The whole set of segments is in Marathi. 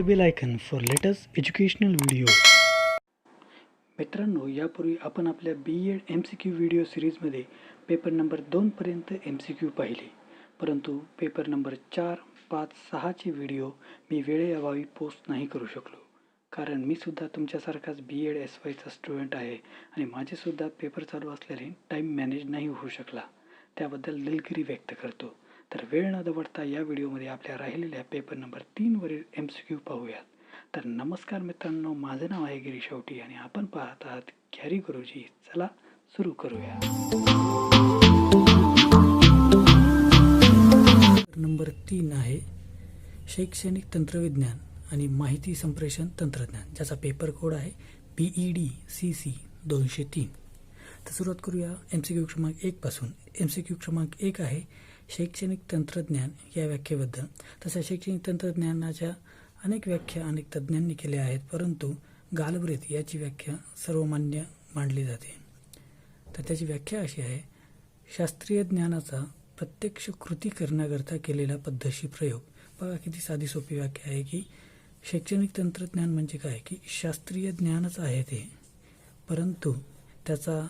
the bell icon for latest educational videos. मित्रांनो, यापूर्वी आपण आपल्या BEd MCQ व्हिडिओ सिरीजमध्ये पेपर नंबर 2 पर्यंत MCQ पाहिले, परंतु पेपर नंबर 4, 5, 6 चे व्हिडिओ मी वेळेअभावी पोस्ट नाही करू शकलो, कारण मी सुद्धा तुमच्यासारखाच BEd SY चा स्टुडंट आहे आणि माझे सुद्धा पेपर चालू असल्याने टाइम मॅनेज नाही होऊ शकला. त्याबद्दल दिलगिरी व्यक्त करतो. तर वेळ न दवडता या व्हिडिओमध्ये आपल्या राहिलेल्या पेपर नंबर 3 वरील MCQ पाहूयात. तर नमस्कार मित्रांनो, माझं नाव आहे गिरीश शेवटी आणि आपण पाहत आहात घ्यारी गुरुजी. चला सुरू करूया. नंबर 3 आहे शैक्षणिक तंत्रविज्ञान आणि माहिती संप्रेषण तंत्रज्ञान, ज्याचा पेपर कोड आहे BEd CC 203. तर सुरुवात करूया MCQ क्रमांक 1 पासून. MCQ क्रमांक 1 आहे शैक्षणिक तंत्रज्ञान या व्याख्येबद्दल. तशा शैक्षणिक तंत्रज्ञानाच्या अनेक व्याख्या अनेक तज्ज्ञांनी केल्या आहेत, परंतु गालब्रेथ याची व्याख्या सर्वमान्य मानली जाते. तर त्याची व्याख्या अशी आहे: शास्त्रीय ज्ञानाचा प्रत्यक्ष कृती करण्याकरता केलेला पद्धतशीर प्रयोग. बघा किती साधी सोपी व्याख्या आहे की शैक्षणिक तंत्रज्ञान म्हणजे काय, की शास्त्रीय ज्ञानच आहे ते, परंतु त्याचा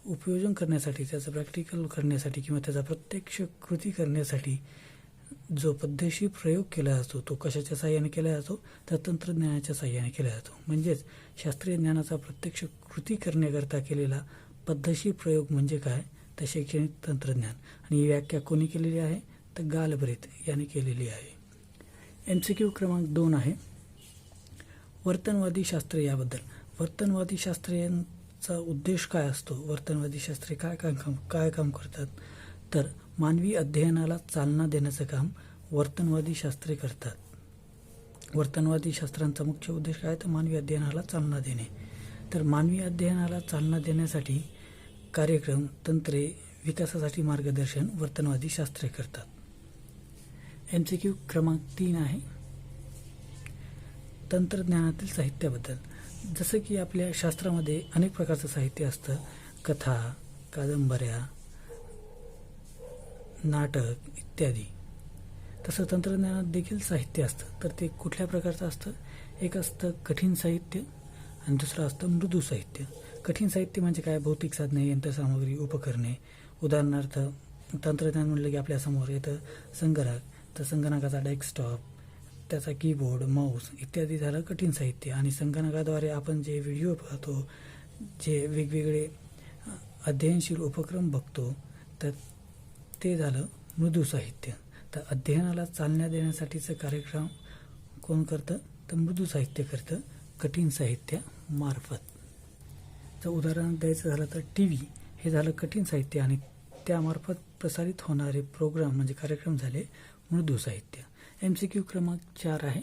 उपयोजन करण्यासाठी, त्याचं प्रॅक्टिकल करण्यासाठी किंवा त्याचा प्रत्यक्ष कृती करण्यासाठी जो पद्धतशीर प्रयोग केला जातो तो कशाच्या साहाय्याने केला जातो, तर तंत्रज्ञानाच्या साहाय्याने केला जातो. म्हणजेच शास्त्रीय ज्ञानाचा प्रत्यक्ष कृती करण्याकरता केलेला पद्धतशीर प्रयोग म्हणजे काय, तर शैक्षणिक तंत्रज्ञान. आणि ही व्याख्या कोणी केलेली आहे, तर गालब्रेथ यांनी केलेली आहे. MCQ क्रमांक 2 आहे वर्तनवादी शास्त्र याबद्दल. वर्तनवादी शास्त्राचा उद्देश काय असतो, वर्तनवादी शास्त्रे काय काम करतात, तर मानवी अध्ययनाला चालना देण्याचं काम वर्तनवादी शास्त्रे करतात. वर्तनवादी शास्त्रांचा मुख्य उद्देश काय, तर मानवी अध्ययनाला चालना देणे. तर मानवी अध्ययनाला चालना देण्यासाठी कार्यक्रम, तंत्रे विकासासाठी मार्गदर्शन वर्तनवादी शास्त्रे करतात. MCQ क्रमांक 3 आहे तंत्रज्ञानातील साहित्याबद्दल. जसं की आपल्या शास्त्रामध्ये अनेक प्रकारचं साहित्य असतं, कथा, कादंबऱ्या, नाटक इत्यादी. तसं तंत्रज्ञानात देखील साहित्य असतं. तर ते कुठल्या प्रकारचं असतं, एक असतं कठीण साहित्य आणि दुसरं असतं मृदू साहित्य. कठीण साहित्य म्हणजे काय, भौतिक साधने, यंत्रसामग्री, उपकरणे. उदाहरणार्थ तंत्रज्ञान म्हणलं की आपल्यासमोर येतं संगणक, तर संगणकाचा डेस्कटॉप, त्याचा कीबोर्ड, माऊस इत्यादी झालं कठीण साहित्य. आणि संगणकाद्वारे आपण जे व्हिडिओ पाहतो, जे वेगवेगळे अध्ययनशील उपक्रम बघतो, तर ते झालं मृदू साहित्य. तर अध्ययनाला चालना देण्यासाठीचं कार्यक्रम कोण करतं, तर मृदू साहित्य करतं कठीण साहित्यामार्फत. तर उदाहरण द्यायचं झालं तर TV हे झालं कठीण साहित्य आणि त्यामार्फत प्रसारित होणारे प्रोग्राम म्हणजे कार्यक्रम झाले मृदू साहित्य. MCQ क्रमांक 4 आहे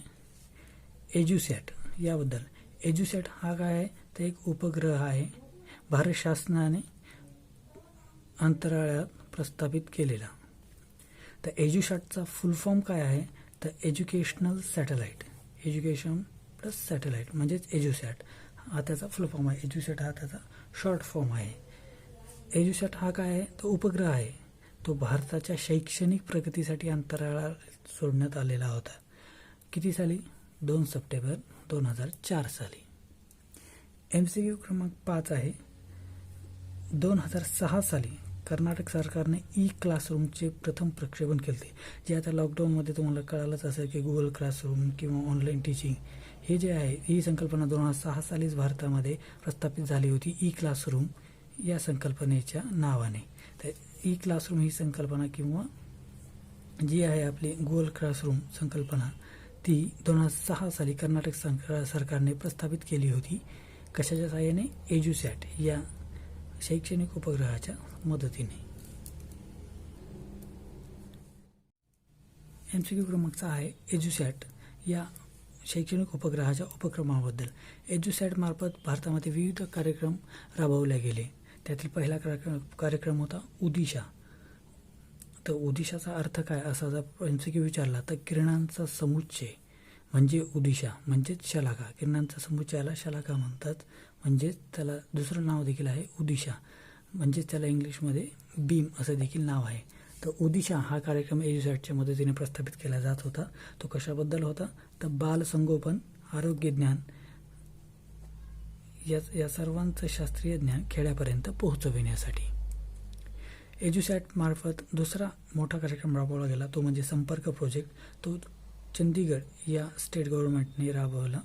एज्युसॅट याबद्दल. एज्युसॅट हा काय आहे, तर एक उपग्रह आहे भारत शासनाने अंतराळात प्रस्थापित केलेला. तर एज्युसॅटचा फुल फॉर्म काय आहे, तर educational satellite. Education plus satellite म्हणजेच एज्युसॅट हा त्याचा फुल फॉर्म आहे. एज्युसॅट हा त्याचा शॉर्ट फॉर्म आहे. एज्युसॅट हा काय आहे, तो उपग्रह आहे. तो भारताच्या शैक्षणिक प्रगतीसाठी अंतराळात सोडण्यात आलेला होता. किती साली, 2 सप्टेंबर 2004 साली. MCQ क्रमांक 5 आहे 2006 साली कर्नाटक सरकारने क्लासरूमचे प्रथम प्रक्षेपण केले. जे आता लॉकडाऊनमध्ये तुम्हाला कळालंच असेल की गुगल क्लासरूम किंवा ऑनलाईन टीचिंग हे जे आहे, ही संकल्पना 2006 सालीच भारतामध्ये प्रस्थापित झाली होती क्लासरूम या संकल्पनेच्या नावाने. तर क्लासरूम ही संकल्पना किंवा जी आहे आपली गुगल क्लासरूम संकल्पना, ती 2006 साली कर्नाटक सरकारने प्रस्थापित केली होती. कशाच्या साहाय्याने, एज्युसॅट या शैक्षणिक उपग्रहाच्या मदतीने. MCQ क्रमांक 6 आहे एज्युसॅट या शैक्षणिक उपग्रहाच्या उपक्रमाबद्दल. एज्युसॅट मार्फत भारतामध्ये विविध कार्यक्रम राबवले गेले. त्यातील पहिला कार्यक्रम होता उदिशा. तर उदिशाचा अर्थ काय असा जर MCQ विचारला तर किरणांचा समुच्चय म्हणजे उदिशा म्हणजेच शलाका. किरणांचा समुच्चयाला शलाका म्हणतात, म्हणजेच त्याला दुसरं नाव देखील आहे उदिशा, म्हणजेच त्याला इंग्लिशमध्ये बीम असं देखील नाव आहे. तर ओदिशा हा कार्यक्रम एज्युसॅटच्या मदतीने प्रस्थापित केला जात होता. तो कशाबद्दल होता? तर बालसंगोपन, आरोग्य ज्ञान या सर्वांचं शास्त्रीय ज्ञान खेड्यापर्यंत पोहोचविण्यासाठी. एज्युसॅट मार्फत दुसरा मोठा कार्यक्रम राबवला गेला तो म्हणजे संपर्क प्रोजेक्ट. तो चंदीगड या स्टेट गव्हर्नमेंटने राबवला.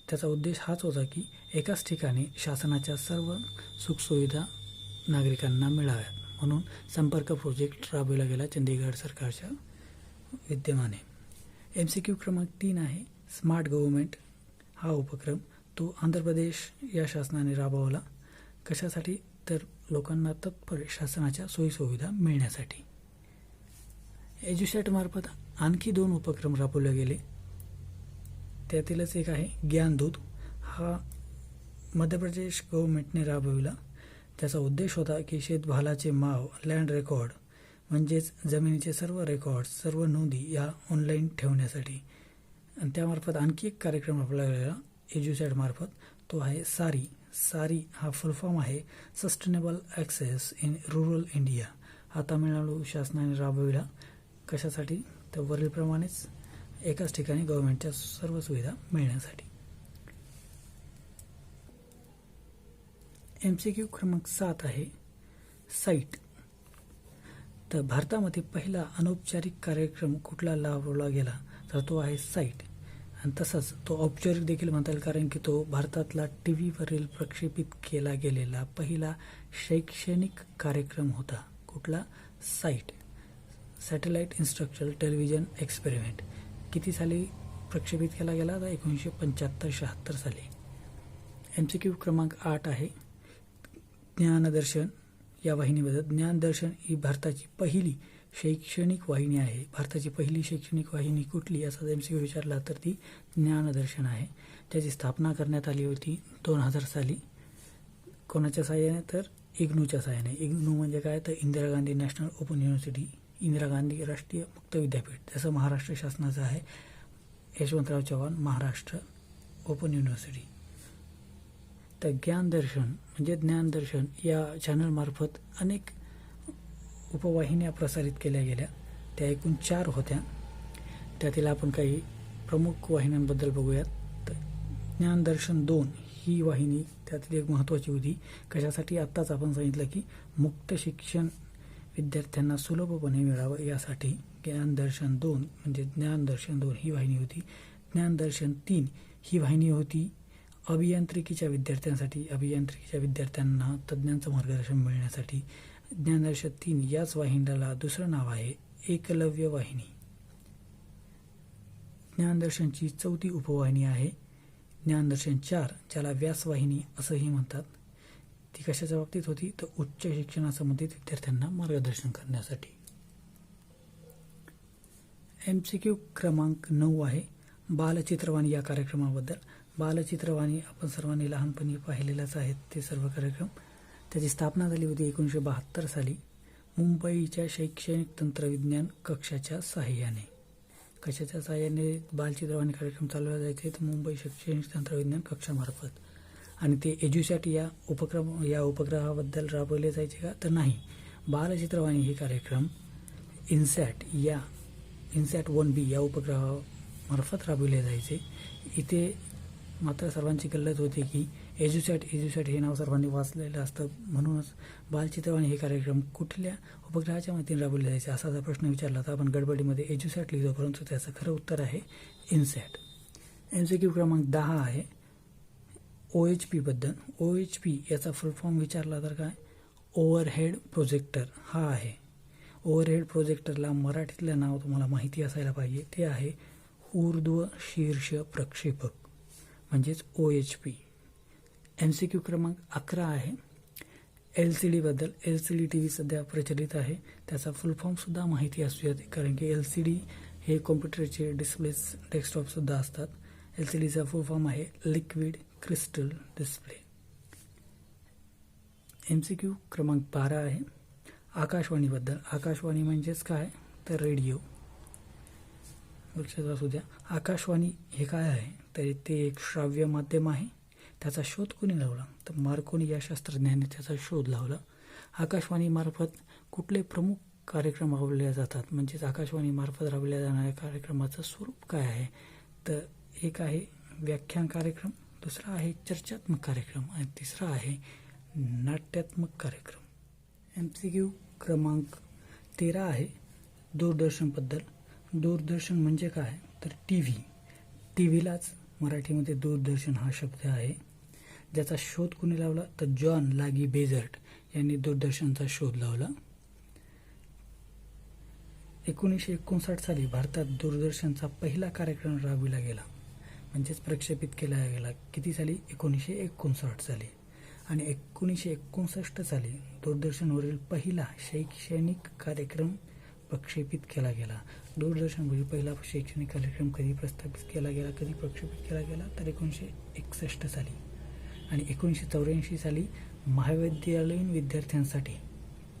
त्याचा उद्देश हाच होता की एकाच ठिकाणी शासनाच्या सर्व सुखसुविधा नागरिकांना मिळाव्यात, म्हणून संपर्क प्रोजेक्ट राबवला गेला चंदीगड सरकारच्या विद्यमाने. MCQ क्रमांक 3 आहे स्मार्ट गव्हर्नमेंट हा उपक्रम. तो आंध्र प्रदेश या शासनाने राबवला. कशासाठी? तर लोकांना तत्पर शासनाच्या सोयीसुविधा मिळण्यासाठी. एज्युसॅट मार्फत आणखी 2 उपक्रम राबवले गेले. त्यातीलच एक आहे ज्ञानदूत. हा मध्य प्रदेश गव्हर्नमेंटने राबविला. त्याचा उद्देश होता की शेतभालाचे माव, लँड रेकॉर्ड म्हणजेच जमिनीचे सर्व रेकॉर्ड्स, सर्व नोंदी या ऑनलाईन ठेवण्यासाठी. आणि त्यामार्फत आणखी एक कार्यक्रम राबवला गेला एज्युसॅट मार्फत. तो आहे सारी. सारी हा फुल फॉर्म आहे sustainable access in rural India. हा तामिळनाडू शासनाने राबविला. कशासाठी? तर वरीलप्रमाणेच एकाच ठिकाणी गव्हर्नमेंटच्या सर्व सुविधा मिळण्यासाठी. MCQ क्रमांक 7 आहे साईट. तर भारतामध्ये पहिला अनौपचारिक कार्यक्रम कुठला राबवला गेला? तर तो आहे साईट. आणि तसंच तो औपचारिक देखील म्हणता येईल, कारण की तो भारतातला TV वरील प्रक्षेपित केला गेलेला पहिला शैक्षणिक कार्यक्रम होता. कुठला? Site, satellite instructional television experiment. किती साली प्रक्षेपित केला गेला? तर 1975-76 साली. MCQ क्रमांक 8 आहे ज्ञानदर्शन या वाहिनीबद्दल. ज्ञानदर्शन ही भारताची पहिली शैक्षणिक वाहिनी आहे. भारताची पहिली शैक्षणिक वाहिनी कुठली असा MCQ विचारला तर ती ज्ञानदर्शन आहे. त्याची स्थापना करण्यात आली होती 2000 साली. कोणाच्या सहाय्याने? तर इग्नूच्या सहाय्याने. इग्नू म्हणजे काय? तर Indira Gandhi national open university, Indira Gandhi राष्ट्रीय मुक्त विद्यापीठ. त्याचं महाराष्ट्र शासनाचं आहे यशवंतराव चव्हाण महाराष्ट्र ओपन युनिव्हर्सिटी. तर ज्ञानदर्शन म्हणजे ज्ञानदर्शन या चॅनलमार्फत अनेक उपवाहिन्या प्रसारित केल्या गेल्या. त्या एकूण 4 होत्या. त्यातील आपण काही प्रमुख वाहिन्यांबद्दल बघूयात. तर ज्ञानदर्शन 2 ही वाहिनी त्यातील एक महत्त्वाची होती. कशासाठी? आत्ताच आपण सांगितलं की मुक्त शिक्षण विद्यार्थ्यांना सुलभपणे मिळावं यासाठी ज्ञानदर्शन 2 म्हणजे ज्ञानदर्शन 2 ही वाहिनी होती. ज्ञानदर्शन 3 ही वाहिनी होती अभियांत्रिकीच्या विद्यार्थ्यांसाठी. अभियांत्रिकीच्या विद्यार्थ्यांना तज्ज्ञांचं मार्गदर्शन मिळण्यासाठी. ज्ञानदर्शन 3 याच वाहिनीला दुसरं नाव आहे एकलव्य वाहिनी. ज्ञानदर्शनची 4थी उपवाहिनी आहे ज्ञानदर्शन 4, ज्याला व्यासवाहिनी असंही म्हणतात. ती कशाच्या बाबतीत होती? तर उच्च शिक्षणासंबंधित विद्यार्थ्यांना मार्गदर्शन करण्यासाठी. MCQ क्रमांक 9 आहे बालचित्रवाणी या कार्यक्रमाबद्दल. बालचित्रवाणी आपण सर्वांनी लहानपणी पाहिलेलाच आहेत ते सर्व कार्यक्रम. त्याची स्थापना झाली होती 1972 साली मुंबईच्या शैक्षणिक तंत्रविज्ञान कक्षाच्या सहाय्याने. कशाच्या सहाय्याने बालचित्रवाणी कार्यक्रम चालवला जायचे? तर मुंबई शैक्षणिक तंत्रविज्ञान कक्षामार्फत. आणि ते एज्युसॅट या उपग्रहाबद्दल राबवले जायचे का? तर नाही. बालचित्रवाणी हे कार्यक्रम इन्सॅट 1B या उपग्रहामार्फत राबवले जायचे. इथे मात्र सर्वांची गल्लत होते की एज्युसॅट हे नाव सर्वांनी वाचलेलं असतं, म्हणूनच बालचित्रवाणी हे कार्यक्रम कुठल्या उपग्रहाच्या मदतीने राबवले जायचे असा जर प्रश्न विचारला तर आपण गडबडीमध्ये एज्युसॅट लिहितो, परंतु त्याचं खरं उत्तर आहे इन्सॅट. MCQ क्रमांक 10 आहे OHP बद्दल. OHP याचा फुल फॉर्म विचारला तर काय? ओव्हरहेड प्रोजेक्टर हा आहे. ओव्हरहेड प्रोजेक्टरला मराठीतलं नाव तुम्हाला माहिती असायला पाहिजे. ते आहे ऊर्ध्व शीर्ष प्रक्षेपक म्हणजेच OHP. MCQ क्रमांक 11 आहे LCD बद्दल. LCD TV सध्या प्रचलित आहे. त्याचा फुल फॉर्मसुद्धा माहिती असू शकते, कारण की LCD हे कॉम्प्युटरचे डिस्प्लेस डेस्कटॉपसुद्धा असतात. LCDचा फुल फॉर्म आहे लिक्विड क्रिस्टल डिस्प्ले. MCQ क्रमांक 12 आहे आकाशवाणीबद्दल. आकाशवाणी म्हणजेच काय? तर रेडिओ. लक्षात असू द्या. आकाशवाणी हे काय आहे? तर ते एक श्राव्य माध्यम आहे. त्याचा शोध कोणी लावला? तर मार्कोनी या शास्त्रज्ञाने त्याचा शोध लावला. आकाशवाणीमार्फत कुठले प्रमुख कार्यक्रम राबवले जातात, म्हणजेच आकाशवाणीमार्फत राबवल्या जाणाऱ्या कार्यक्रमाचं स्वरूप काय आहे, तर एक आहे व्याख्यान कार्यक्रम, दुसरा आहे चर्चात्मक कार्यक्रम आणि तिसरा आहे नाट्यात्मक कार्यक्रम. MCQ क्रमांक 13 आहे दूरदर्शनबद्दल. दूरदर्शन म्हणजे काय, तर टी व्हीलाच मराठीमध्ये दूरदर्शन हा शब्द आहे, ज्याचा शोध कोणी लावला तर जॉन लागी बेझर्ट यांनी दूरदर्शनचा शोध लावला. 1959 साली भारतात दूरदर्शनचा पहिला कार्यक्रम राबविला गेला, म्हणजेच प्रक्षेपित केला गेला. किती साली? 1959 साली. आणि 1959 साली दूरदर्शनवरील पहिला शैक्षणिक कार्यक्रम प्रक्षेपित केला गेला. दूरदर्शनवरील पहिला शैक्षणिक कार्यक्रम कधी प्रस्थापित केला गेला, कधी प्रक्षेपित केला गेला, तर 1961 साली. आणि 1984 साली महाविद्यालयीन विद्यार्थ्यांसाठी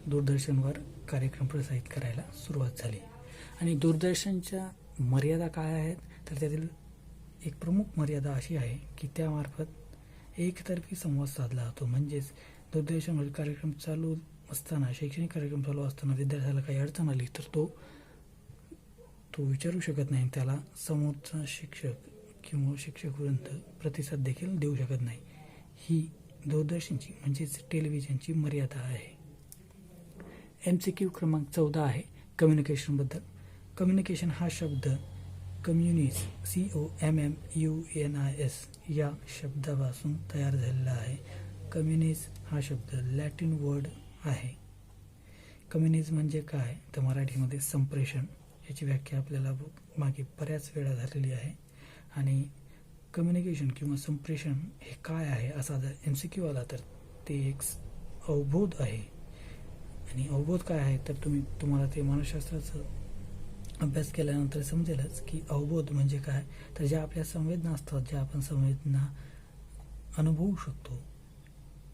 दूरदर्शनवर कार्यक्रम प्रसारित करायला सुरुवात झाली. आणि दूरदर्शनच्या मर्यादा काय आहेत, तर त्यातील एक प्रमुख मर्यादा अशी आहे की त्यामार्फत एकतर्फी संवाद साधला जातो. म्हणजेच दूरदर्शनवरील कार्यक्रम चालू असताना, शैक्षणिक कार्यक्रम चालू असताना विद्यार्थ्याला काही अडचण आली तर तो विचारू शकत नाही, त्याला समोरचा शिक्षक किंवा शिक्षकवृंद प्रतिसाद देखील देऊ शकत नाही. ही दूरदर्शनची म्हणजेच टेलिव्हिजनची मर्यादा आहे. MCQ क्रमांक 14 आहे कम्युनिकेशनबद्दल. कम्युनिकेशन हा शब्द कम्युनिस COMMUNIS या शब्दापासून तयार झालेला आहे. कम्युनिस हा शब्द लॅटिन वर्ड आहे. कम्युनिस म्हणजे काय, तर मराठीमध्ये संप्रेषण, याची व्याख्या आपल्याला मागे बऱ्याच वेळा झालेली आहे. आणि कम्युनिकेशन किंवा संप्रेषण हे काय आहे असा जर MCQ आला तर ते एक अवबोध आहे. आणि अवबोध काय आहे, तर तुम्हाला ते मानसशास्त्राचं अभ्यास केल्यानंतर समजेलच की अवबोध म्हणजे काय, तर ज्या आपल्या संवेदना असतात, ज्या आपण संवेदना अनुभवू शकतो,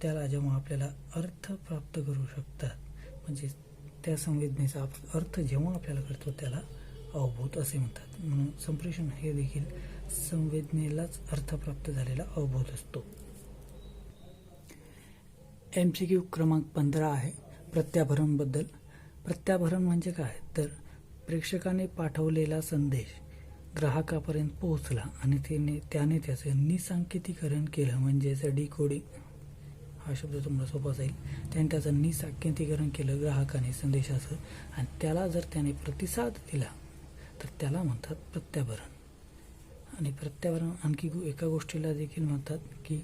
त्याला जेव्हा आपल्याला अर्थ प्राप्त करू शकतात, म्हणजे त्या संवेदनेचा अर्थ जेव्हा आपल्याला कळतो त्याला अवबोध असे म्हणतात. म्हणून संप्रेषण हे देखील संवेदनेलाच अर्थ प्राप्त झालेला अवबोध असतो. MCQ क्रमांक 15 आहे प्रत्याभरणबद्दल. प्रत्याभरण म्हणजे काय, तर प्रेक्षकाने पाठवलेला संदेश ग्राहकापर्यंत पोहोचला आणि त्याने त्याचं निसांकेतिकरण केलं, म्हणजेच डिकोडिंग हा शब्द तुम्हाला सोपा जाईल. त्याने त्याचं निसांकेतिकरण केलं ग्राहकाने संदेशाचं, आणि त्याला जर त्याने प्रतिसाद दिला तर त्याला म्हणतात प्रत्याभरण. आणि प्रत्याभरण आणखी एका गोष्टीला देखील म्हणतात की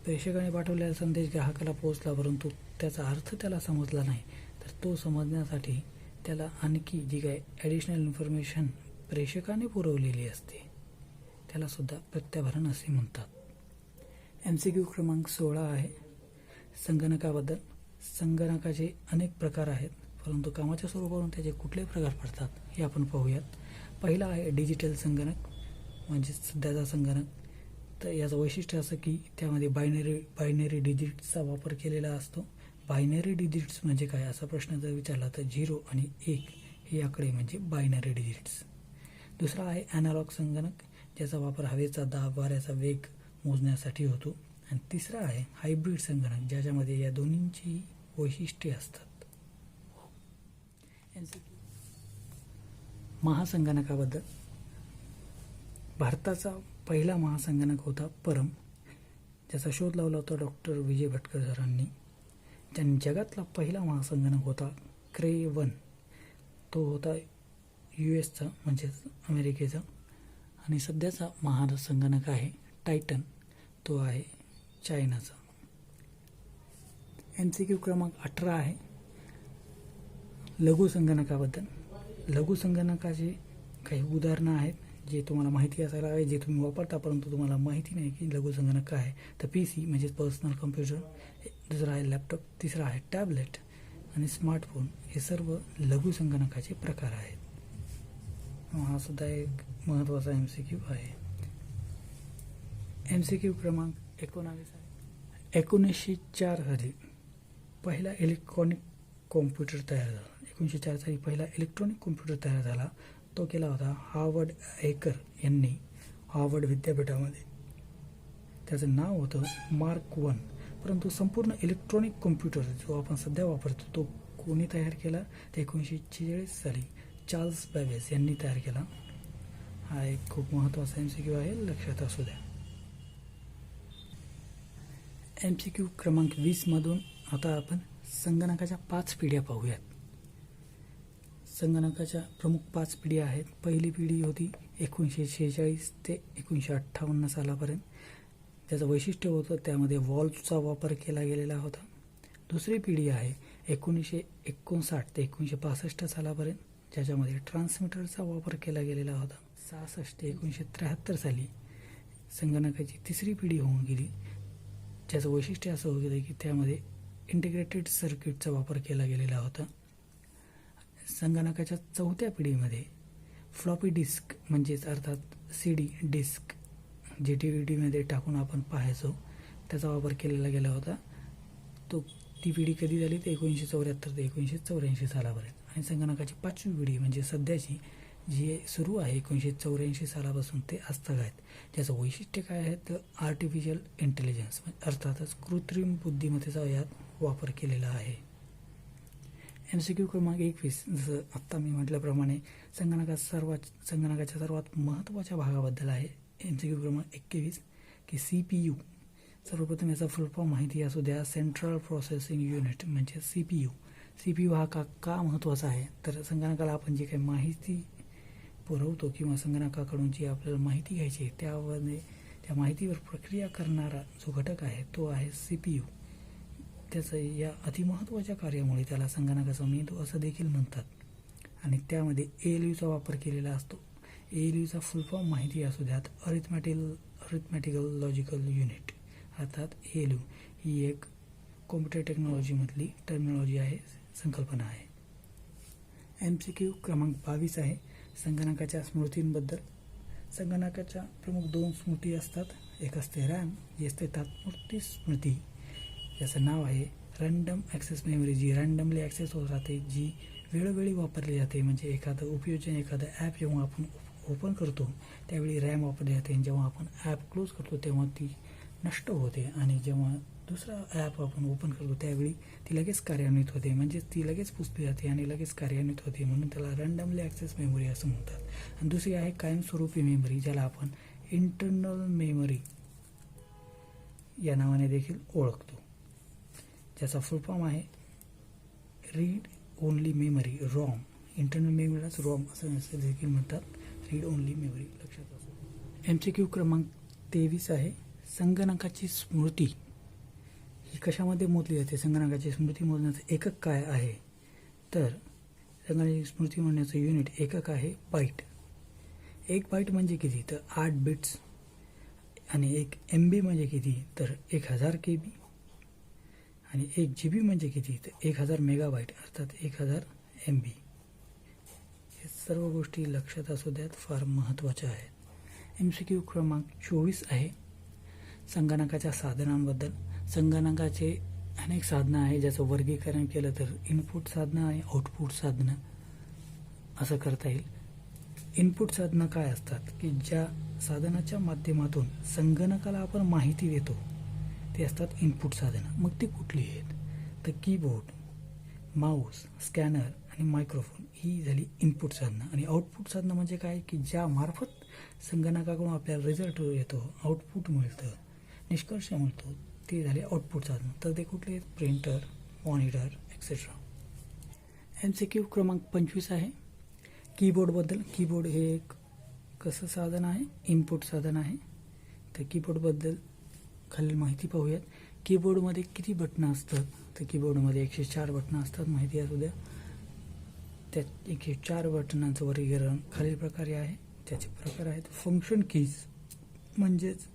प्रेक्षकाने पाठवलेला संदेश ग्राहकाला पोहोचला, परंतु त्याचा अर्थ त्याला समजला नाही, तर तो समजण्यासाठी त्याला आणखी जी काही ॲडिशनल इन्फॉर्मेशन प्रेक्षकाने पुरवलेली असते त्याला सुद्धा प्रत्याभरण असे म्हणतात. MCQ क्रमांक 16 आहे संगणकाबद्दल. संगणकाचे अनेक प्रकार आहेत, परंतु कामाच्या स्वरूपावरून त्याचे कुठले प्रकार पडतात हे आपण पाहूयात. पहिला आहे डिजिटल संगणक, म्हणजे सध्याचा संगणक. तर याचं वैशिष्ट्य असं की त्यामध्ये बायनरी डिजिट्सचा वापर केलेला असतो. बायनरी डिजिट्स म्हणजे काय असा प्रश्न जर विचारला तर 0 आणि 1 हे आकडे म्हणजे बायनरी डिजिट्स. दुसरा आहे ॲनालॉग संगणक, ज्याचा वापर हवेचा दाब, वाऱ्याचा वेग मोजण्यासाठी होतो. आणि तिसरा आहे हायब्रिड संगणक, ज्याच्यामध्ये या दोन्हींची वैशिष्ट्ये असतात. महासंगणकाबद्दल. भारताचा पहिला महासंगणक होता परम, ज्याचा शोध लावला होता डॉक्टर विजय भटकर सरांनी. त्यांनी जगातला पहिला महासंगणक होता क्रे-1, तो होता US चा म्हणजेच अमेरिकेचा. आणि सध्याचा महासंगणक आहे टायटन, तो आहे चायनाचा. MCQ क्रमांक 18 आहे लघुसंगणकाबद्दल. लघुसंगणकाचे काही उदाहरणं आहेत जे तुम्हाला माहिती असायला हवे, जे तुम्ही वापरता परंतु तुम्हाला माहिती नाही की लघुसंगणक काय आहे. तर PC म्हणजे पर्सनल कम्प्युटर, दुसरा आहे लॅपटॉप, तिसरा आहे टॅबलेट आणि स्मार्टफोन, हे सर्व लघुसंगणकाचे प्रकार आहेत. हा सुद्धा एक महत्त्वाचा MCQ आहे. MCQ क्रमांक 19 आहे 1904 साली पहिला इलेक्ट्रॉनिक कॉम्प्युटर तयार झाला. 1904 साली पहिला इलेक्ट्रॉनिक कॉम्प्युटर तयार झाला, तो केला होता हार्वर्ड एकर यांनी हार्वर्ड विद्यापीठामध्ये. त्याचं नाव होतं मार्क 1. परंतु संपूर्ण इलेक्ट्रॉनिक कॉम्प्युटर जो आपण सध्या वापरतो तो कोणी तयार केला तर 1946 साली चार्ल्स बॅबेज यांनी तयार केला. हा एक खूप महत्त्वाचा MCQ आहे, लक्षात असू द्या. MCQ क्रमांक 20मधून आता आपण संगणकाच्या 5 पिढ्या पाहूयात. संगणकाच्या प्रमुख 5 पिढ्या आहेत. पहिली पिढी होती 1946 ते 1958 सालापर्यंत. त्याचं वैशिष्ट्य होतं त्यामध्ये वॉल्व्हचा वापर केला गेलेला होता. दुसरी पिढी आहे 1959 ते 1965 सालापर्यंत, ज्याच्यामध्ये ट्रान्समीटरचा वापर केला गेलेला होता. 66 ते 1973 साली संगणकाची तिसरी पिढी होऊन गेली, ज्याचं वैशिष्ट्य असं होतं की त्यामध्ये इंटिग्रेटेड सर्किटचा वापर केला गेलेला होता. संगणकाच्या चौथ्या पिढीमध्ये फ्लॉपी डिस्क म्हणजेच अर्थात CD डिस्क, जे DVDमध्ये टाकून आपण पाहायचो, त्याचा वापर केलेला गेला होता. ती पिढी कधी झाली ते 1974 ते 1984 सालापर्यंत. आणि संगणकाची 5वी पिढी म्हणजे सध्याची जी सुरू आहे 1984 सालापासून ते आजतागायत, ज्याचं वैशिष्ट्य काय आहे तर आर्टिफिशियल इंटेलिजन्स अर्थातच कृत्रिम बुद्धिमत्तेचा यात वापर केलेला आहे. MCQ क्रमांक 21, जसं आत्ता मी म्हटल्याप्रमाणे संगणकाच्या सर्वात महत्त्वाच्या भागाबद्दल आहे. MCQ क्रमांक 21 की CPU. सर्वप्रथम याचा फुल फॉर्म माहिती असू द्या. सेंट्रल प्रोसेसिंग युनिट म्हणजे CPU. CPU हा का महत्त्वाचा आहे तर संगणकाला आपण जे काही माहिती पुरवतो किंवा संगणकाकडून जी आपल्याला माहिती घ्यायची आहे त्या माहितीवर प्रक्रिया करणारा जो घटक आहे तो आहे CPU. त्याचं या अतिमहत्त्वाच्या कार्यामुळे त्याला संगणकाचा मेंदू असं देखील म्हणतात. आणि त्यामध्ये ALUचा वापर केलेला असतो. ALUचा फुल फॉर्म माहिती असू द्यात. अरिथमॅटिकल लॉजिकल युनिट अर्थात ALU ही एक कॉम्प्युटर टेक्नॉलॉजीमधली टर्मिनॉलॉजी आहे, संकल्पना आहे. MCQ क्रमांक 22 आहे संगणकाच्या स्मृतींबद्दल. संगणकाच्या प्रमुख 2 स्मृती असतात. एक असते RAM, जी असते तात्पुरती स्मृती, याचं नाव आहे रँडम ॲक्सेस मेमरी, जी रँडमली ॲक्सेस होत राहते, जी वेळोवेळी वापरली जाते. म्हणजे एखादं ॲप जेव्हा आपण ओपन करतो त्यावेळी रॅम वापरली जाते, आणि जेव्हा आपण ॲप क्लोज करतो तेव्हा ती नष्ट होते, आणि जेव्हा दुसरा ॲप आपण ओपन करतो त्यावेळी ती लगेच कार्यान्वित होते. म्हणजे ती लगेच पुसली जाते आणि लगेच कार्यान्वित होते, म्हणून त्याला रँडमली ॲक्सेस मेमरी असं म्हणतात. आणि दुसरी आहे कायमस्वरूपी मेमरी, ज्याला आपण इंटरनल मेमरी या नावाने देखील ओळखतो, ज्याचा फुल फॉर्म आहे read only memory, ROM. Internal मेमरीलाच ROM असं देखील म्हणतात, रीड ओनली मेमरी, लक्षात असो. MCQ क्रमांक 23 आहे संगणकाची स्मृती ही कशामध्ये मोजली जाते. संगणकाची स्मृती मोजण्याचं एकक काय आहे तर संगणकाची स्मृती मोजण्याचं युनिट एकक आहे बाईट. 1 बाईट म्हणजे किती तर 8 बिट्स, आणि 1 MB म्हणजे किती तर 1000 KB, आणि 1 GB म्हणजे किती तर 1000 मेगाबाईट अर्थात 1000 MB. हे सर्व गोष्टी लक्षात असू द्यात, फार महत्त्वाच्या आहेत. MCQ क्रमांक 24 आहे संगणकाच्या साधनांबद्दल. संगणकाचे अनेक साधनं आहे, ज्याचं वर्गीकरण केलं तर इनपुट साधनं आणि आउटपुट साधनं असं करता येईल. इनपुट साधनं काय असतात की ज्या साधनाच्या माध्यमातून संगणकाला आपण माहिती देतो ते असतात इनपुट साधनं. मग ती कुठली आहेत तर कीबोर्ड, माऊस, स्कॅनर आणि मायक्रोफोन ही झाली इनपुट साधनं. आणि आउटपुट साधनं म्हणजे काय की ज्या मार्फत संगणकाकडून आपल्याला रिझल्ट येतो, आउटपुट मिळतं, निष्कर्ष मिळतो, ते झाले आउटपुट साधनं. तर ते कुठले आहेत प्रिंटर, मॉनिटर एक्सेट्रा. MCQ क्रमांक 25 आहे कीबोर्डबद्दल. कीबोर्ड हे एक कसं साधन आहे, इनपुट साधन आहे. तर कीबोर्डबद्दल खालील माहिती पाहूयात. कीबोर्डमध्ये किती बटणं असतात तर कीबोर्डमध्ये 104 बटणं असतात, माहिती असू द्या. त्या 104 बटनांचं वर्गीकरण खालील प्रकारे आहे. त्याचे प्रकार आहेत फंक्शन कीज म्हणजेच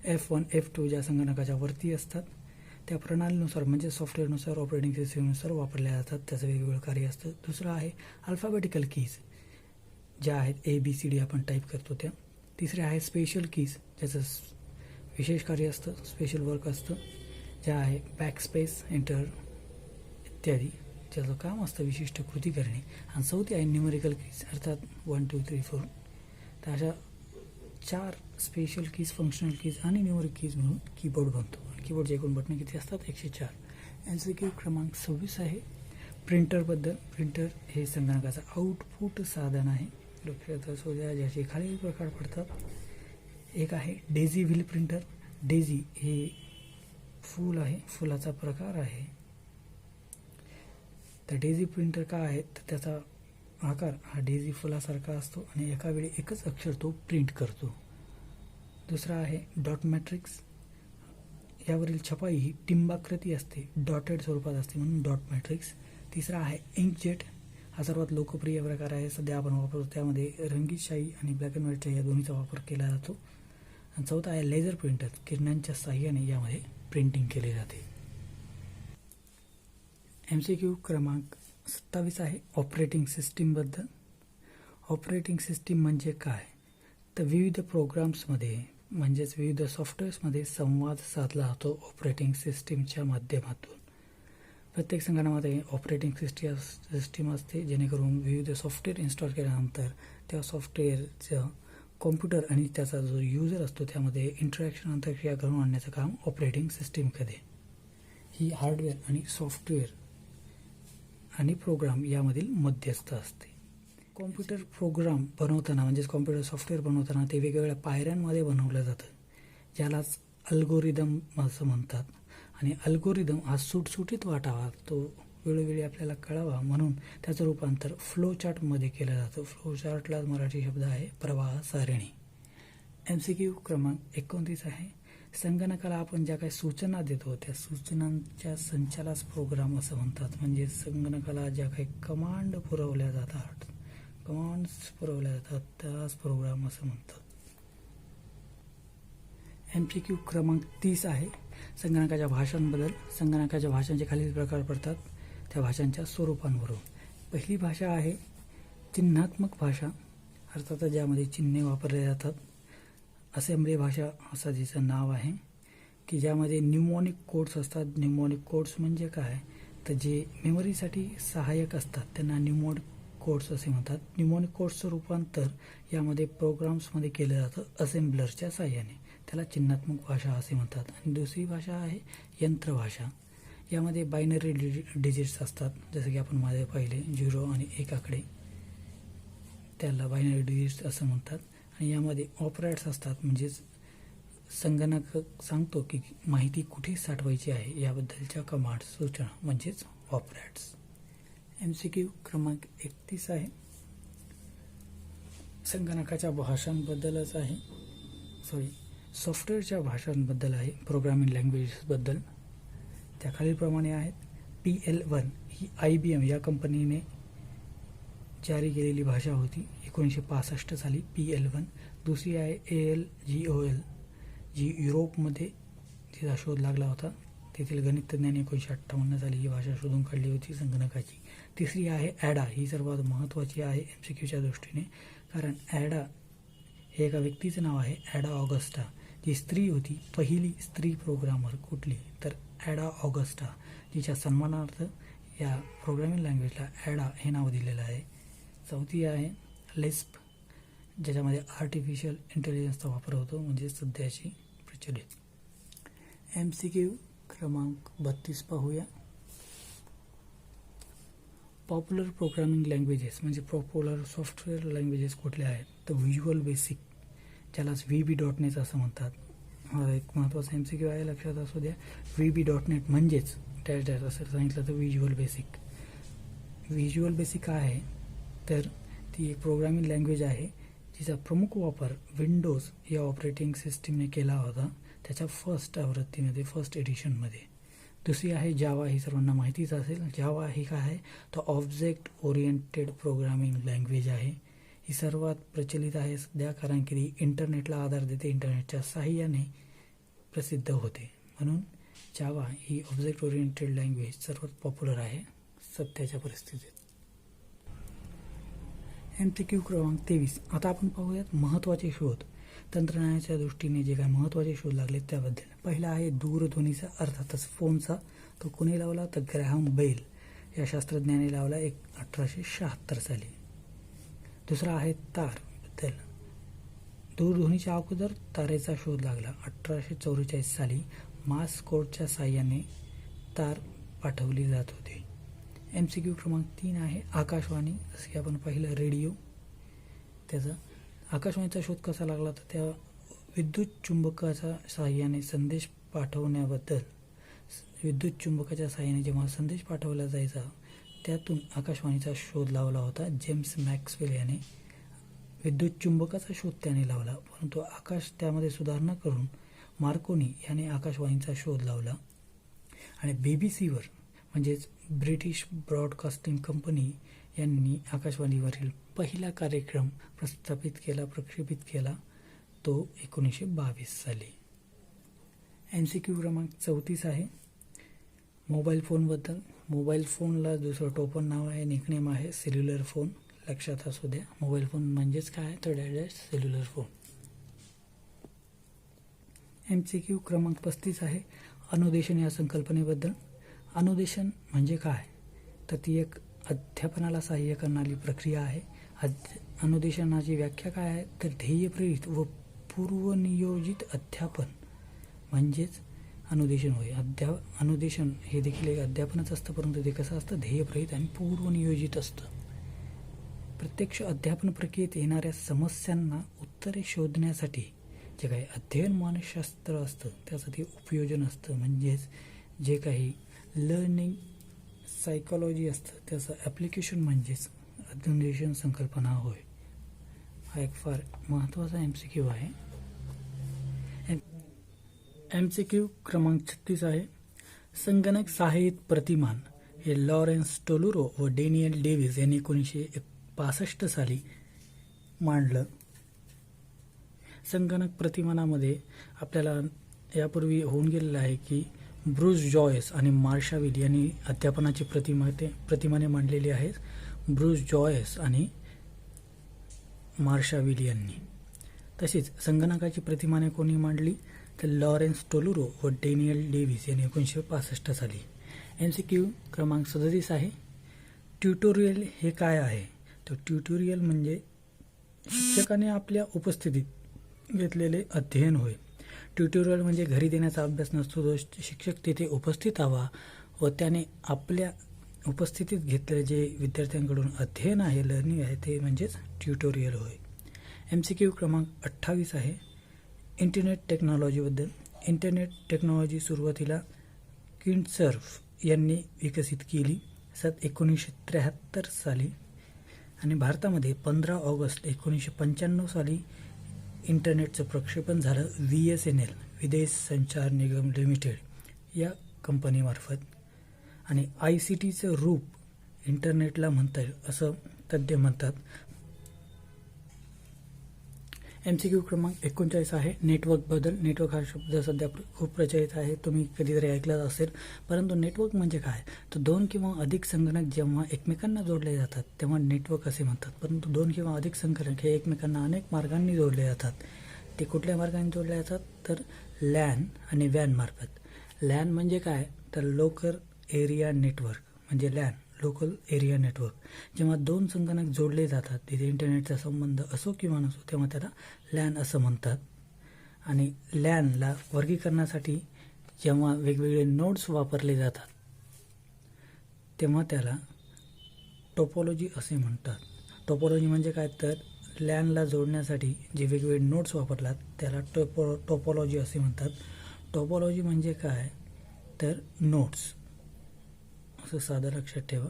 F1, F2 ज्या संगणकाच्या वरती असतात त्या प्रणालीनुसार म्हणजे सॉफ्टवेअरनुसार, ऑपरेटिंग सिस्टमनुसार वापरल्या जातात, त्याचं वेगवेगळं कार्य असतं. दुसरं आहे अल्फाबेटिकल कीज, ज्या आहेत ABCD आपण टाईप करतो त्या. तिसरे आहे स्पेशल कीज, ज्याचं विशेष कार्य असतं, स्पेशल वर्क असतं, ज्या आहे बॅकस्पेस, एंटर इत्यादी, ज्याचं काम असतं विशिष्ट कृती करणे. आणि चौथी आहे न्यूमेरिकल कीज अर्थात 1 2 3 4. तर अशा 4 स्पेशल कीज, फंक्शनल कीज आणि न्यूमेरिक कीज म्हणून कीबोर्ड बनतो. कीबोर्डचे एकूण बटणं किती असतात 104. MCQ क्रमांक 26 आहे प्रिंटरबद्दल, प्रिंटर हे संगणकाचं आउटपुट साधन आहे. लक्षात असू द्या, ज्याचे खालील प्रकार पडतात. एक आहे डेझी व्हील प्रिंटर. डेझी हे फूल आहे, फुलाचा प्रकार आहे. तर डेझी प्रिंटर का आहे, तर त्याचा आकार हा डेझी फुलासारखा असतो आणि एका वेळी एकच अक्षर तो प्रिंट करतो. दुसरा आहे डॉट मॅट्रिक्स. यावरील छपाई ही टिंबाकृती असते, डॉटेड स्वरूपात असते, म्हणून डॉट मॅट्रिक्स. तिसरा आहे इंकजेट. हा सर्वात लोकप्रिय प्रकार आहे, सध्या आपण वापरतो. त्यामध्ये रंगीत शाई आणि ब्लॅक अँड व्हाईट या दोन्हीचा वापर केला जातो. आणि चौथा आहे लेझर प्रिंटर. किरणांच्या साहाय्याने यामध्ये प्रिंटिंग केले जाते. MCQ क्रमांक 27 आहे ऑपरेटिंग सिस्टीमबद्दल. ऑपरेटिंग सिस्टीम म्हणजे काय, तर विविध प्रोग्राम्समध्ये म्हणजेच विविध सॉफ्टवेअर्समध्ये संवाद साधला जातो ऑपरेटिंग सिस्टीमच्या माध्यमातून. प्रत्येक संगणकामध्ये ऑपरेटिंग सिस्टीम असते, जेणेकरून विविध सॉफ्टवेअर इन्स्टॉल केल्यानंतर त्या सॉफ्टवेअरचं कॉम्प्युटर आणि त्याचा जो युजर असतो त्यामध्ये इंटरॅक्शन, आंतरक्रिया घडवून आणण्याचं काम ऑपरेटिंग सिस्टीम करते. ही हार्डवेअर आणि सॉफ्टवेअर आणि प्रोग्राम यामधील मध्यस्थ असते. कॉम्प्युटर प्रोग्राम बनवताना म्हणजेच कॉम्प्युटर सॉफ्टवेअर बनवताना ते वेगवेगळ्या पायऱ्यांमध्ये बनवलं जातं, ज्यालाच अल्गोरिदम असं म्हणतात. आणि अल्गोरिदम हा सुटसुटीत वाटावा, तो वेळोवेळी आपल्याला कळावा, म्हणून त्याचं रूपांतर फ्लो चार्टमध्ये केलं जातं. फ्लो चार्टला मराठी शब्द आहे प्रवाह सारणी. MCQ क्रमांक 29 आहे संगणकाला आपण ज्या काही सूचना देतो त्या सूचनांच्या संचालास प्रोग्राम असं म्हणतात. म्हणजे संगणकाला ज्या काही कमांड्स पुरवल्या जातात त्यास प्रोग्राम असं म्हणतात. MCQ क्रमांक 30 आहे संगणकाच्या भाषांबद्दल. संगणकाच्या भाषांचे खालील प्रकार पडतात त्या भाषांच्या स्वरूपांवरून. पहिली भाषा आहे चिन्हात्मक भाषा, अर्थात ज्यामध्ये चिन्हे वापरले जातात. असेंब्ली भाषा असं जिचं नाव आहे, की ज्यामध्ये न्यूमॉनिक कोड्स असतात. न्यूमॉनिक कोड्स म्हणजे काय, तर जे मेमरीसाठी सहाय्यक असतात त्यांना न्यूमॉनिक कोड्स असे म्हणतात. न्यूमॉनिक कोड्सचं रूपांतर यामध्ये प्रोग्राम्समध्ये केलं जातं असेंब्लरच्या साहाय्याने, त्याला चिन्हात्मक भाषा असे म्हणतात. आणि दुसरी भाषा आहे यंत्रभाषा. यामध्ये बायनरी डिजिट्स असतात, जसं की आपण मध्ये पाहिले 0 आणि 1 आकडे, त्याला बायनरी डिजिट्स असं म्हणतात. आणि यामध्ये ऑपरेट्स असतात, म्हणजेच संगणक सांगतो की माहिती कुठे साठवायची आहे याबद्दलच्या कमांड सूचना म्हणजेच ऑपरेट्स. MCQ क्रमांक 31 आहे संगणकाच्या भाषांबद्दलच आहे, सॉफ्टवेअरच्या भाषांबद्दल आहे, प्रोग्रामिंग लँग्वेजेसबद्दल. त्या खालीलप्रमाणे आहेत. PL1 ही IBM या कंपनीने जारी केलेली भाषा होती 1965 साली, PL1. दुसरी आहे ALGOL, जी युरोपमध्ये तिचा शोध लागला होता. तेथील गणितज्ञांनी 1958 साली ही भाषा शोधून काढली होती संगणकाची. तिसरी आहे ॲडा. ही सर्वात महत्त्वाची आहे MCQच्या दृष्टीने, कारण ॲडा हे एका व्यक्तीचं नाव आहे, ॲडा ऑगस्टा, जी स्त्री होती, पहिली स्त्री प्रोग्रामर. कुठली, तर ॲडा ऑगस्टा, जिच्या सन्मानार्थ या प्रोग्रामिंग लँग्वेजला ॲडा हे नाव दिलेलं आहे. चौथी आहे लिस्प, ज्याच्यामध्ये आर्टिफिशियल इंटेलिजन्सचा वापर होतो, म्हणजे सध्याची प्रचलित. MCQ क्रमांक 32 पाहूया. पॉप्युलर प्रोग्रामिंग लँग्वेजेस म्हणजे पॉप्युलर सॉफ्टवेअर लँग्वेजेस कुठल्या आहेत, तर व्हिज्युअल बेसिक, ज्यालाच VB.NET असं म्हणतात. हा एक महत्त्वाचा MCQ आहे, लक्षात असू द्या. VB.NET म्हणजेच डॅश डॅश असं सांगितलं तर व्हिज्युअल बेसिक. व्हिज्युअल बेसिक काय आहे, तर ती एक प्रोग्रामिंग लँग्वेज आहे जिचा प्रमुख वापर विंडोज या ऑपरेटिंग सिस्टीमने केला होता त्याच्या फर्स्ट आवृत्तीमध्ये, फर्स्ट एडिशनमध्ये. दुसरी आहे जावा. ही सर्वांना माहितीच असेल. जावा ही काय आहे, तर ऑब्जेक्ट ओरिएंटेड प्रोग्रामिंग लँग्वेज आहे. ही सर्वात प्रचलित आहे सध्या, कारण की ती इंटरनेटला आधार देते, इंटरनेटच्या साहाय्याने प्रसिद्ध होते. म्हणून जावा ही ऑब्जेक्ट ओरिएंटेड लँग्वेज सर्वात पॉप्युलर आहे सध्याच्या परिस्थितीत. MCQ क्रमांक 23. आता आपण पाहूयात महत्त्वाचे शोध. तंत्रज्ञानाच्या दृष्टीने जे काही महत्त्वाचे शोध लागले त्याबद्दल. पहिला आहे दूरध्वनीचा, अर्थातच फोनचा. तो कोणी लावला, तर ग्रॅहम बेल या शास्त्रज्ञाने लावला 1876 साली. दुसरा आहे तारबद्दल. दूरध्वनीच्या अगोदर तारेचा शोध लागला 1844 साली. मास कोडच्या साहाय्याने तार पाठवली जात होती. MCQ क्रमांक 3 आहे आकाशवाणी. जसं की आपण पाहिलं रेडिओ, त्याचा आकाशवाणीचा शोध कसा लागला तर त्या विद्युत चुंबकाच्या सहाय्याने संदेश पाठवण्याबद्दल, विद्युत चुंबकाच्या सहाय्याने जेव्हा संदेश पाठवला जायचा त्यातून आकाशवाणीचा शोध लावला होता. जेम्स मॅक्सवेल याने विद्युत चुंबकाचा शोध त्याने लावला, परंतु आकाश त्यामध्ये सुधारणा करून मार्कोनी याने आकाशवाणीचा शोध लावला. आणि BBC-वर म्हणजेच ब्रिटिश ब्रॉडकास्टिंग कंपनी यांनी आकाशवाणीवरील पहिला कार्यक्रम प्रक्षेपित केला तो 1922 साली. MCQ क्रमांक 34 आहे मोबाईल फोनबद्दल. मोबाईल फोनला दुसरं टोपण नाव आहे, निकनेम आहे सेल्युलर फोन. लक्षात असू द्या, मोबाईल फोन म्हणजेच काय तर डॅश सेल्युलर फोन. MCQ क्रमांक 35 आहे अनुदेशन या संकल्पनेबद्दल. अनुदेशन म्हणजे काय तर ती एक अध्यापनाला सहाय्य करणारी प्रक्रिया आहे. अनुदेशनाची व्याख्या काय आहे तर ध्येयप्रेरित व पूर्वनियोजित अध्यापन म्हणजेच अनुदेशन होय. अनुदेशन हे देखील एक अध्यापनच असतं, परंतु ते कसं असतं ध्येयप्रेरित आणि पूर्वनियोजित असतं. प्रत्यक्ष अध्यापन प्रक्रियेत येणाऱ्या समस्यांना उत्तरे शोधण्यासाठी जे काही अध्ययन मानसशास्त्र असतं त्याचं ते उपयोजन असतं. म्हणजेच जे काही लर्निंग सायकोलॉजी असतं त्याचं ॲप्लिकेशन म्हणजेच अनुदेशन संकल्पना होय. हा एक फार महत्त्वाचा MCQ आहे. MCQ क्रमांक 36 आहे संगणक सहाय्यित प्रतिमान. हे लॉरेन्स टोलुरो व डेनियल डेव्हिस यांनी 1965 साली मांडलं. संगणक प्रतिमानामध्ये आपल्याला यापूर्वी होऊन गेलेलं आहे की ब्रूस जॉयस आणि मार्शा विल यांनी अध्यापनाची प्रतिमाने मांडलेली आहेत. ब्रूस जॉयस आणि मार्शा विल यांनी. तसेच संगणकाची प्रतिमाने कोणी मांडली तर लॉरेन्स टोलुरो व डेनियल डेव्हिस यांनी 1965 साली. MCQ क्रमांक 37 आहे ट्युटोरियल हे काय आहे तर ट्युटोरियल म्हणजे शिक्षकाने आपल्या उपस्थितीत घेतलेले अध्ययन होय. ट्युटोरियल म्हणजे घरी देण्याचा अभ्यास नसतो, तो शिक्षक तिथे उपस्थित हवा व त्याने आपल्या उपस्थितीत घेतलेले जे विद्यार्थ्यांकडून अध्ययन आहे, लर्निंग आहे, ते म्हणजेच ट्युटोरियल होय. MCQ क्रमांक 28 आहे इंटरनेट टेक्नॉलॉजीबद्दल. इंटरनेट टेक्नॉलॉजी सुरुवातीला किर्चॉफ यांनी विकसित केली 1973 साली आणि भारतामध्ये 15 ऑगस्ट 1995 साली इंटरनेटचं प्रक्षेपण झालं VSNL विदेश संचार निगम लिमिटेड या कंपनीमार्फत. आणि ICTचं रूप इंटरनेटला म्हणता येईल असं तज्ज्ञ म्हणतात. MCQ क्रमांक 39 आहे नेटवर्कबद्दल. नेटवर्क हा शब्द सध्या खूप प्रचलित आहे, तुम्ही कधीतरी ऐकलाच असेल. परंतु नेटवर्क म्हणजे काय तर 2 किंवा अधिक संगणक जेव्हा एकमेकांना जोडले जातात तेव्हा नेटवर्क असे म्हणतात. परंतु 2 किंवा अधिक संगणक हे एकमेकांना अनेक मार्गांनी जोडले जातात. ते कुठल्या मार्गाने जोडले जातात तर लॅन आणि वॅन मार्फत. लॅन म्हणजे काय तर लोकल एरिया नेटवर्क म्हणजे लॅन लोकल एरिया नेटवर्क. जेव्हा 2 संगणक जोडले जातात तिथे इंटरनेटचा संबंध असो किंवा नसो तेव्हा त्याला लॅन असं म्हणतात. आणि लॅनला वर्गीकरणासाठी जेव्हा वेगवेगळे नोड्स वापरले जातात तेव्हा त्याला टोपोलॉजी असे म्हणतात. टोपोलॉजी म्हणजे काय तर लॅनला जोडण्यासाठी जे वेगवेगळे नोड्स वापरतात त्याला टोपोलॉजी असे म्हणतात. टोपोलॉजी म्हणजे काय तर नोड्स असं साधं लक्षात ठेवा.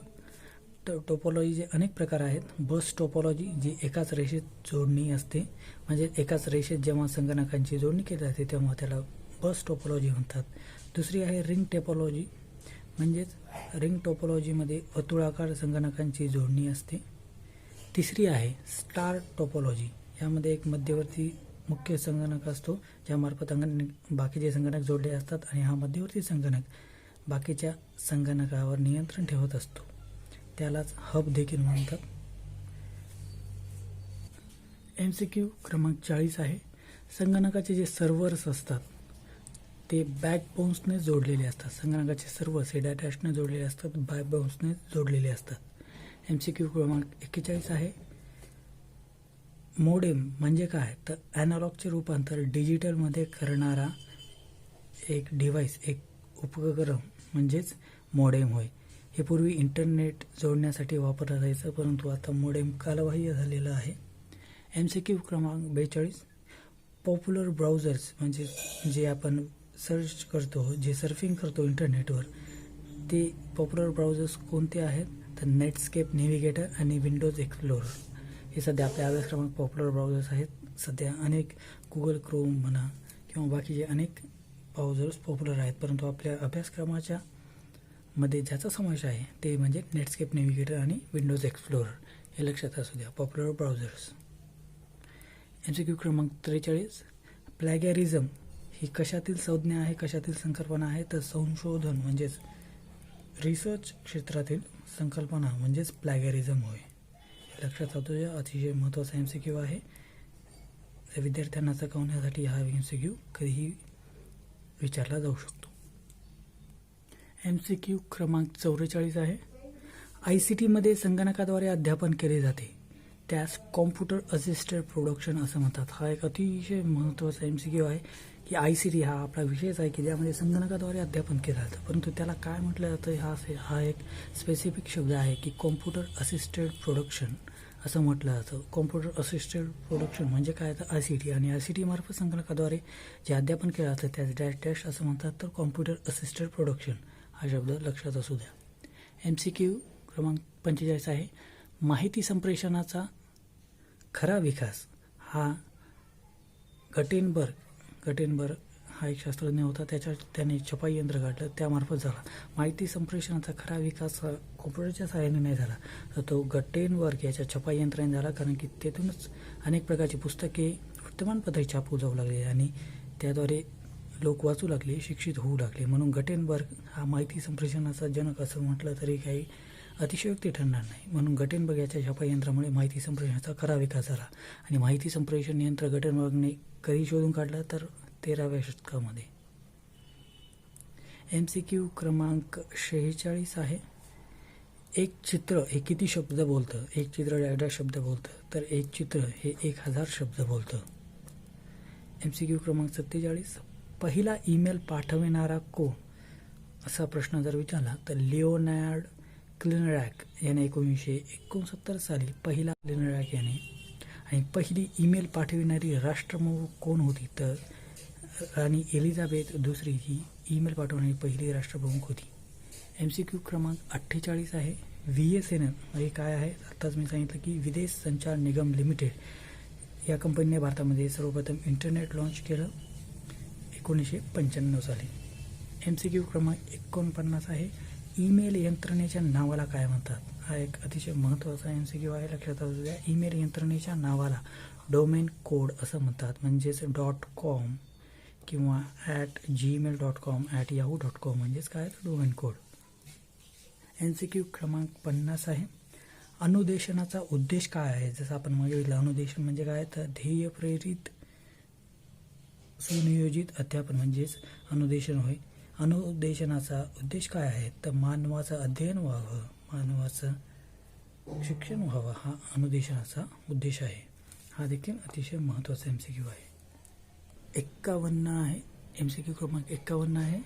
टोपोलॉजीचे अनेक प्रकार आहेत. बस टोपोलॉजी जी एकाच रेषेत जोडणी असते, म्हणजे एकाच रेषेत जेव्हा संगणकांची जोडणी केली जाते तेव्हा त्याला बस टोपोलॉजी म्हणतात. दुसरी आहे रिंग टोपोलॉजी, म्हणजेच रिंग टोपोलॉजीमध्ये वर्तुळाकार संगणकांची जोडणी असते. तिसरी आहे स्टार टोपोलॉजी, यामध्ये एक मध्यवर्ती मुख्य संगणक असतो ज्यामार्फत बाकीचे संगणक जोडले असतात आणि हा मध्यवर्ती संगणक बाकीच्या संगणकावर नियंत्रण ठेवत असतो, त्यालाच हब देखील म्हणतात. MCQ क्रमांक 40 आहे संगणकाचे जे सर्व्हर्स असतात ते बॅकबोन्सने जोडलेले असतात. संगणकाचे सर्व्हर्स हे डाटाशने जोडलेले असतात, बॅकबोन्सने जोडलेले असतात. MCQ क्रमांक 41 आहे मोडेम म्हणजे काय तर ॲनालॉगचे रूपांतर डिजिटलमध्ये करणारा एक डिव्हाइस, एक उपकरण म्हणजेच मोडेम होय. हे पूर्वी इंटरनेट जोडण्यासाठी वापरलं जायचं, परंतु आता मोडेम कालबाह्य झालेलं आहे. MCQ क्रमांक 42. पॉप्युलर ब्राउझर्स म्हणजे जे आपण सर्च करतो, जे सर्फिंग करतो इंटरनेटवर, ते पॉप्युलर ब्राउझर्स कोणते आहेत? तर नेटस्केप, नेव्हिगेटर आणि विंडोज एक्सप्लोरर हे सध्या आपल्या अभ्यासक्रमात पॉप्युलर ब्राउझर्स आहेत. सध्या अनेक गुगल क्रोम म्हणा किंवा बाकीचे अनेक ब्राउझर्स पॉप्युलर आहेत, परंतु आपल्या अभ्यासक्रमाच्या मध्ये ज्याचा समावेश आहे ते म्हणजे नेटस्केप, नेव्हिगेटर आणि विंडोज एक्सप्लोरर. हे लक्षात असू द्या, पॉप्युलर ब्राउझर्स. MCQ क्रमांक 43. प्लॅगॅरिझम ही कशातील संज्ञा आहे, कशातील संकल्पना आहे? तर संशोधन म्हणजेच रिसर्च क्षेत्रातील संकल्पना म्हणजेच प्लॅगॅरिझम होय. हे लक्षात असू द्या, अतिशय महत्त्वाचा MCQ आहे. विद्यार्थ्यांना चकवण्यासाठी हा MCQ कधीही विचारला जाऊ शकतो. MCQ क्रमांक 44 आहे. ICTमध्ये संगणकाद्वारे अध्यापन केले जाते, त्यास कॉम्प्युटर असिस्टेड प्रोडक्शन असं म्हणतात. हा एक अतिशय महत्त्वाचा MCQ आहे की ICT हा आपला विषयच आहे की ज्यामध्ये संगणकाद्वारे अध्यापन केलं जातं, परंतु त्याला काय म्हटलं जातं? हा एक स्पेसिफिक शब्द आहे की कॉम्प्युटर असिस्टेड प्रोडक्शन असं म्हटलं जातं. कॉम्प्युटर असिस्टेड प्रोडक्शन म्हणजे काय? तर ICT, आणि ICT मार्फत संगणकाद्वारे जे अध्यापन केलं जातं त्यास डॅश असं म्हणतात. तर कॉम्प्युटर असिस्टेड प्रोडक्शन हा शब्द लक्षात असू द्या. MCQ क्रमांक 45 आहे. माहिती संप्रेषणाचा खरा विकास हा गटेनबर्ग हा एक शास्त्रज्ञ होता, त्याने छपाई यंत्र काढलं, त्यामार्फत झाला. माहिती संप्रेषणाचा खरा विकास हा कॉम्प्युटरच्या सहाय्याने नाही झाला, तर तो गटेनबर्ग याच्या छपाई यंत्राने झाला, कारण की तेथूनच अनेक प्रकारची पुस्तके, वर्तमानपत्रे छापू जाऊ लागले आणि त्याद्वारे लोक वाचू लागले, शिक्षित होऊ लागले. म्हणून गटेनबर्ग हा माहिती संप्रेषणाचा जनक असं म्हटलं तरी काही अतिशयोक्ती ठरणार नाही. म्हणून गटेनबर्ग याच्या छपाई यंत्रामुळे माहिती संप्रेषणाचा खरा विकास झाला. आणि माहिती संप्रेषण यंत्र गटेनबर्गने कधी शोधून काढलं? तर 13व्या शतकामध्ये. MCQ क्रमांक 46 आहे. एक चित्र हे किती शब्द बोलतं? एक चित्र एकदा शब्द बोलतं, तर एक चित्र हे 1000 शब्द बोलतं. MCQ क्रमांक 47. पहिला ईमेल पाठविणारा कोण? असा प्रश्न जर विचारला तर लिओनार्ड क्लिनरॅक याने 1969 साली पहिला क्लिनरॅक याने. आणि पहिली ईमेल पाठविणारी राष्ट्रप्रमुख कोण होती? तर राणी एलिझाबेथ दुसरी ही ईमेल पाठवणारी पहिली राष्ट्रप्रमुख होती. MCQ क्रमांक 48 आहे. VSNL हे काय आहे? आत्ताच मी सांगितलं की विदेश संचार निगम लिमिटेड या कंपनीने भारतामध्ये सर्वप्रथम इंटरनेट लॉन्च केलं 1995 साली. MCQ क्रमांक 49 आहे. ईमेल यंत्रणेच्या नावाला काय म्हणतात? हा एक अतिशय महत्त्वाचा MCQ आहे, लक्षात असू द्या. ईमेल यंत्रणेच्या नावाला डोमेन कोड असं म्हणतात, म्हणजेच .com किंवा @gmail.com @yahoo.com म्हणजेच काय? तर डोमेन कोड. MCQ क्रमांक 50 आहे. अनुदेशनाचा उद्देश काय आहे? जसं आपण मागे बघितलं, अनुदेशन म्हणजे काय? तर ध्येय प्रेरित सुनियोजित अध्यापन म्हणजेच अनुदेशन होय. अनुदेशनाचा उद्देश काय आहे? तर मानवाचं अध्ययन व्हावं, मानवाचं शिक्षण व्हावं, हा अनुदेशनाचा उद्देश आहे. हा देखील अतिशय महत्त्वाचा MCQ आहे. 51 आहे. MCQ क्रमांक 51 आहे.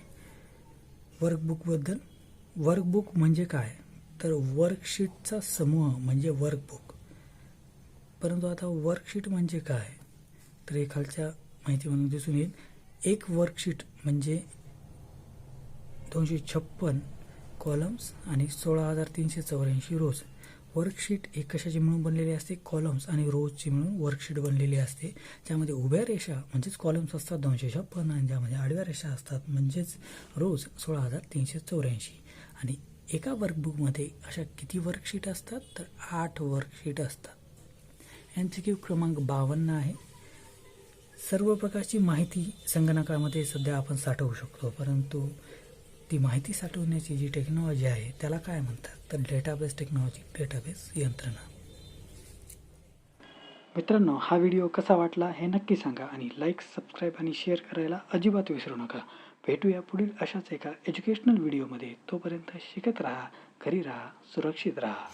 वर्कबुकबद्दल. वर्कबुक म्हणजे काय? तर वर्कशीटचा समूह म्हणजे वर्कबुक. परंतु आता वर्कशीट म्हणजे काय? तर हे खालच्या माहितीमधून दिसून येईल. एक वर्कशीट म्हणजे 256 कॉलम्स आणि 16,384 रोज. वर्कशीट एक कशाची मिळून बनलेली असते? कॉलम्स आणि रोजची मिळून वर्कशीट बनलेली असते, ज्यामध्ये उभ्या रेषा म्हणजेच कॉलम्स असतात 256 आणि ज्यामध्ये आडव्या रेषा असतात म्हणजेच रोज 16,384. आणि एका वर्कबुकमध्ये अशा किती वर्कशीट असतात? तर 8 वर्कशीट असतात. MCQ क्रमांक 52 आहे. सर्व प्रकारची माहिती संगणकामध्ये सध्या आपण साठवू शकतो, परंतु ती माहिती साठवण्याची जी टेक्नॉलॉजी आहे त्याला काय म्हणतात? तर डेटाबेस टेक्नॉलॉजी, डेटाबेस यंत्रणा. मित्रांनो, हा व्हिडिओ कसा वाटला हे नक्की सांगा आणि लाईक, सबस्क्राईब आणि शेअर करायला अजिबात विसरू नका. भेटूया पुढील अशाच एका एज्युकेशनल व्हिडिओमध्ये. तोपर्यंत शिकत राहा, घरी राहा, सुरक्षित राहा.